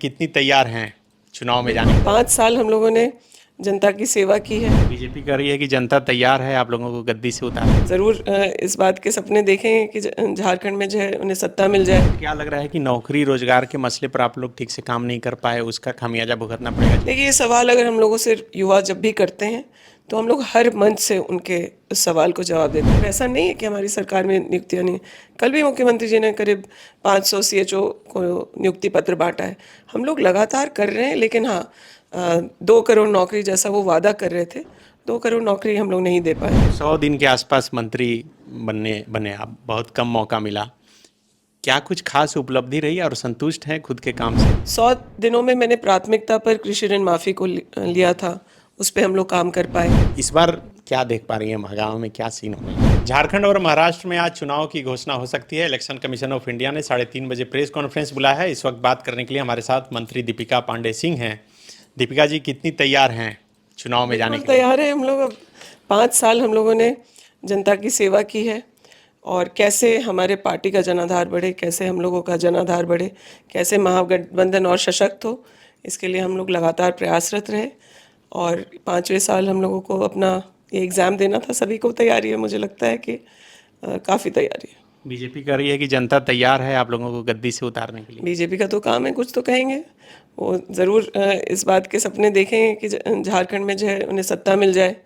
कितनी तैयार हैं चुनाव में जाने के लिए? 5 साल हम लोगों ने जनता की सेवा की है। बीजेपी कह रही है कि जनता तैयार है आप लोगों को गद्दी से उतारने। ज़रूर इस बात के सपने देखें कि झारखंड में जो है उन्हें सत्ता मिल जाए। क्या लग रहा है कि नौकरी रोजगार के मसले पर आप लोग ठीक से काम नहीं कर पाए, उसका खामियाजा भुगतना पड़ेगा? देखिए, ये सवाल अगर हम लोगों से युवा जब भी करते हैं तो हम लोग हर मंच से उनके उस सवाल को जवाब देते हैं। ऐसा नहीं है कि हमारी सरकार में नियुक्तियाँ नहीं। कल भी मुख्यमंत्री जी ने करीब 500 सीएचओ को नियुक्ति पत्र बांटा है। हम लोग लगातार कर रहे हैं, लेकिन हाँ, 2 करोड़ नौकरी जैसा वो वादा कर रहे थे, 2 करोड़ नौकरी हम लोग नहीं दे पाए। 100 दिन के आसपास मंत्री बने आप, बहुत कम मौका मिला। क्या कुछ खास उपलब्धि रही और संतुष्ट हैं खुद के काम से? 100 दिनों में मैंने प्राथमिकता पर कृषि ऋण माफ़ी को लिया था, उस पर हम लोग काम कर पाए। इस बार क्या देख पा रही हैं महागांव में, क्या सीन होगा? झारखंड और महाराष्ट्र में आज चुनाव की घोषणा हो सकती है। इलेक्शन कमीशन ऑफ इंडिया ने 3:30 बजे प्रेस कॉन्फ्रेंस बुलाया है। इस वक्त बात करने के लिए हमारे साथ मंत्री दीपिका पांडे सिंह हैं। दीपिका जी, कितनी तैयार हैं चुनाव में जाने बिल्कुल के लिए? तैयार है हम लोग। अब 5 साल हम लोगों ने जनता की सेवा की है, और कैसे हमारे पार्टी का जनाधार बढ़े, कैसे हम लोगों का जनाधार बढ़े, कैसे महागठबंधन और सशक्त हो, इसके लिए हम लोग लगातार प्रयासरत रहे। और 5वें साल हम लोगों को अपना ये एग्ज़ाम देना था। सभी को तैयारी है, मुझे लगता है कि काफ़ी तैयारी है। बीजेपी कह रही है कि जनता तैयार है आप लोगों को गद्दी से उतारने के लिए। बीजेपी का तो काम है, कुछ तो कहेंगे। वो ज़रूर इस बात के सपने देखें कि झारखंड में जो है उन्हें सत्ता मिल जाए।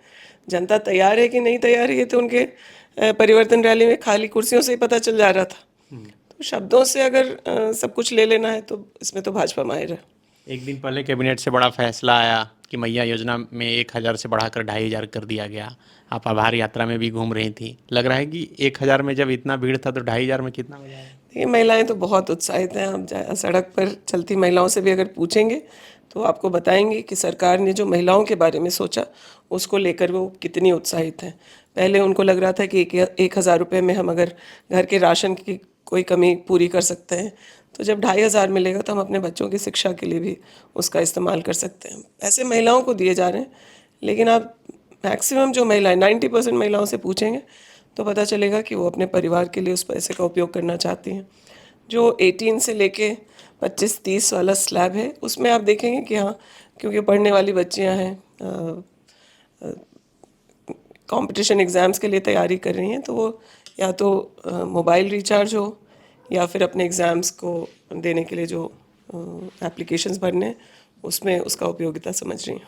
जनता तैयार है कि नहीं तैयार है, ये तो उनके परिवर्तन रैली में खाली कुर्सियों से ही पता चल जा रहा था। तो शब्दों से अगर सब कुछ ले लेना है तो इसमें तो भाजपा माहिर है। एक दिन पहले कैबिनेट से बड़ा फैसला आया कि मैया योजना में 1,000 से बढ़ाकर 2,500 कर दिया गया। आप आभार यात्रा में भी घूम रही थी। लग रहा है कि 1,000 में जब इतना भीड़ था तो 2,500 में कितना हो जाएगा? देखिए, महिलाएं तो बहुत उत्साहित हैं। आप सड़क पर चलती महिलाओं से भी अगर पूछेंगे तो आपको बताएंगे कि सरकार ने जो महिलाओं के बारे में सोचा, उसको लेकर वो कितनी उत्साहित हैं। पहले उनको लग रहा था कि 1,000 रुपये में हम अगर घर के राशन की कोई कमी पूरी कर सकते हैं, तो जब 2,500 मिलेगा तो हम अपने बच्चों की शिक्षा के लिए भी उसका इस्तेमाल कर सकते हैं। ऐसे महिलाओं को दिए जा रहे हैं, लेकिन आप मैक्सिमम जो महिलाएं 90% महिलाओं से पूछेंगे तो पता चलेगा कि वो अपने परिवार के लिए उस पैसे का उपयोग करना चाहती हैं। जो 18 से लेके 25-30 वाला स्लैब है, उसमें आप देखेंगे कि हाँ, क्योंकि पढ़ने वाली बच्चियां हैं, कंपटीशन एग्ज़ाम्स के लिए तैयारी कर रही हैं, तो वो या तो मोबाइल रिचार्ज हो या फिर अपने एग्ज़ाम्स को देने के लिए जो एप्लीकेशंस भरने हैं, उसमें उसका उपयोगिता समझ रही हैं।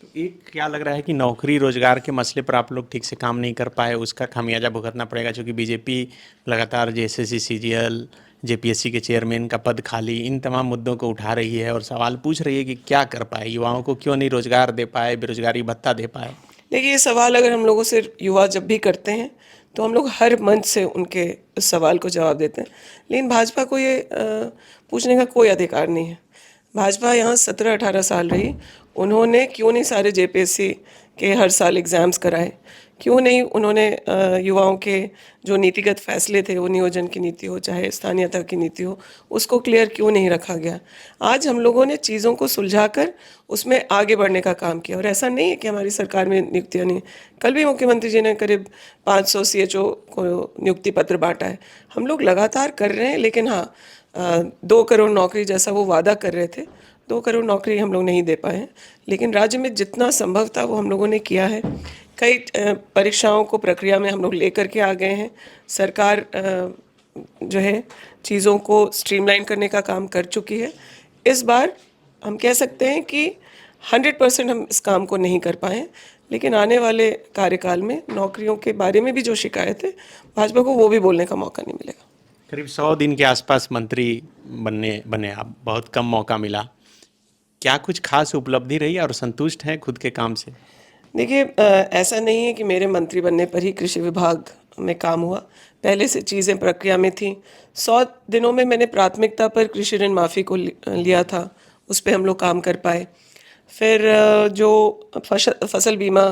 तो एक क्या लग रहा है कि नौकरी रोजगार के मसले पर आप लोग ठीक से काम नहीं कर पाए, उसका खामियाजा भुगतना पड़ेगा, क्योंकि बीजेपी लगातार एसएससी सीजीएल जेपीएससी के चेयरमैन का पद खाली, इन तमाम मुद्दों को उठा रही है और सवाल पूछ रही है कि क्या कर पाए, युवाओं को क्यों नहीं रोजगार दे पाए, बेरोजगारी भत्ता दे पाए? देखिए, ये सवाल अगर हम लोगों से युवा जब भी करते हैं तो हम लोग हर मंच से उनके उस सवाल को जवाब देते हैं, लेकिन भाजपा को ये पूछने का कोई अधिकार नहीं है। भाजपा यहाँ 17-18 साल रही, उन्होंने क्यों नहीं सारे जेपीएससी के हर साल एग्ज़ाम्स कराए? क्यों नहीं उन्होंने युवाओं के जो नीतिगत फैसले थे, वो नियोजन की नीति हो चाहे स्थानीयता की नीति हो, उसको क्लियर क्यों नहीं रखा गया? आज हम लोगों ने चीज़ों को सुलझाकर उसमें आगे बढ़ने का काम किया। और ऐसा नहीं है कि हमारी सरकार में नियुक्तियाँ नहीं। कल भी मुख्यमंत्री जी ने करीब 500 सीएचओ को नियुक्ति पत्र बांटा है। हम लोग लगातार कर रहे हैं, लेकिन हाँ, 2 करोड़ नौकरी जैसा वो वादा कर रहे थे, 2 करोड़ नौकरी हम लोग नहीं दे पाए हैं। लेकिन राज्य में जितना संभव था वो हम लोगों ने किया है। कई परीक्षाओं को प्रक्रिया में हम लोग लेकर के आ गए हैं। सरकार जो है चीज़ों को स्ट्रीमलाइन करने का काम कर चुकी है। इस बार हम कह सकते हैं कि 100% हम इस काम को नहीं कर पाए हैं, लेकिन आने वाले कार्यकाल में नौकरियों के बारे में भी जो शिकायत है, भाजपा को वो भी बोलने का मौका नहीं मिलेगा। करीब 100 दिन के आसपास मंत्री बने आप, बहुत कम मौका मिला। क्या कुछ खास उपलब्धि रही और संतुष्ट हैं खुद के काम से? देखिए, ऐसा नहीं है कि मेरे मंत्री बनने पर ही कृषि विभाग में काम हुआ। पहले से चीज़ें प्रक्रिया में थी। 100 दिनों में मैंने प्राथमिकता पर कृषि ऋण माफ़ी को लिया था, उस पर हम लोग काम कर पाए। फिर जो फसल बीमा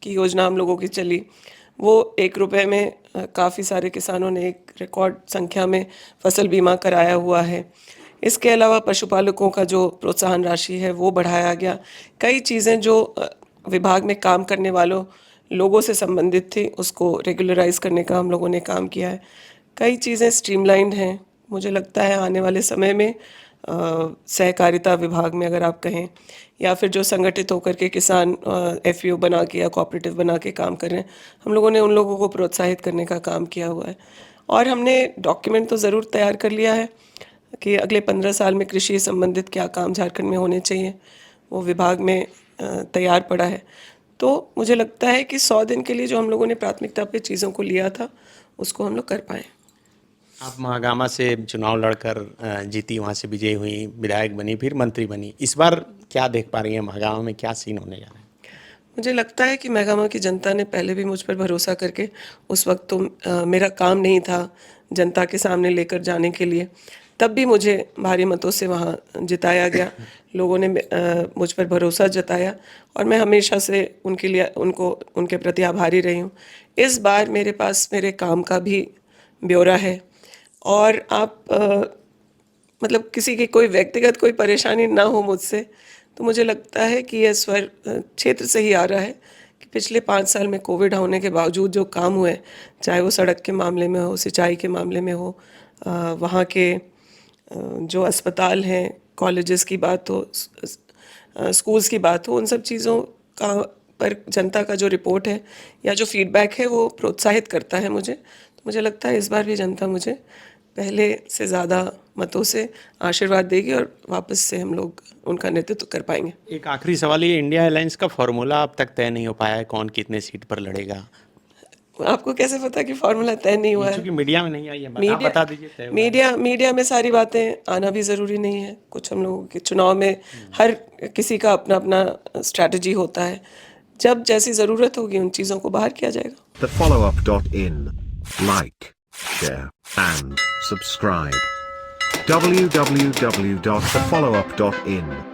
की योजना हम लोगों की चली, वो 1 रुपये में काफ़ी सारे किसानों ने एक रिकॉर्ड संख्या में फसल बीमा कराया हुआ है। इसके अलावा पशुपालकों का जो प्रोत्साहन राशि है वो बढ़ाया गया। कई चीज़ें जो विभाग में काम करने वालों लोगों से संबंधित थी, उसको रेगुलराइज करने का हम लोगों ने काम किया है। कई चीज़ें स्ट्रीमलाइंड हैं। मुझे लगता है आने वाले समय में सहकारिता विभाग में अगर आप कहें, या फिर जो संगठित होकर के किसान एफपीओ बना के या कोऑपरेटिव बना के काम कर रहे हैं, हम लोगों ने उन लोगों को प्रोत्साहित करने का काम किया हुआ है। और हमने डॉक्यूमेंट तो ज़रूर तैयार कर लिया है कि अगले 15 साल में कृषि संबंधित क्या काम झारखंड में होने चाहिए, वो विभाग में तैयार पड़ा है। तो मुझे लगता है कि 100 दिन के लिए जो हम लोगों ने प्राथमिकता पे चीज़ों को लिया था, उसको हम लोग कर पाएँ। आप महागामा से चुनाव लड़कर जीती, वहाँ से विजयी हुई, विधायक बनी, फिर मंत्री बनी। इस बार क्या देख पा रही हैं महागामा में, क्या सीन होने जा रहा है? मुझे लगता है कि महागामा की जनता ने पहले भी मुझ पर भरोसा करके, उस वक्त तो मेरा काम नहीं था जनता के सामने लेकर जाने के लिए, तब भी मुझे भारी मतों से वहाँ जिताया गया। लोगों ने मुझ पर भरोसा जताया और मैं हमेशा से उनके लिए उनके प्रति आभारी रही हूँ। इस बार मेरे पास मेरे काम का भी ब्यौरा है और आप मतलब किसी की कोई व्यक्तिगत कोई परेशानी ना हो मुझसे, तो मुझे लगता है कि यह स्वर क्षेत्र से ही आ रहा है कि पिछले 5 साल में कोविड होने के बावजूद जो काम हुए, चाहे वो सड़क के मामले में हो, सिंचाई के मामले में हो, वहाँ के जो अस्पताल हैं, कॉलेजेस की बात हो, स्कूल्स की बात हो, उन सब चीज़ों का पर जनता का जो रिपोर्ट है या जो फीडबैक है वो प्रोत्साहित करता है मुझे। तो मुझे लगता है इस बार भी जनता मुझे पहले से ज़्यादा मतों से आशीर्वाद देगी और वापस से हम लोग उनका नेतृत्व कर पाएंगे। एक आखिरी सवाल, ये इंडिया अलायंस का फॉर्मूला अब तक तय नहीं हो पाया है, कौन कितने सीट पर लड़ेगा? आपको कैसे पता कि फॉर्मूला तय नहीं हुआ है? क्योंकि मीडिया में नहीं आई है बात, आप बता दीजिए तय हुआ है। मीडिया में सारी बातें आना भी ज़रूरी नहीं है। कुछ हम लोगों के चुनाव में हर किसी का अपना अपना स्ट्रैटेजी होता है। जब जैसी ज़रूरत होगी उन चीज़ों को बाहर किया जाएगा। TheFollowUp.in. Like, share, and subscribe. www.thefollowup.in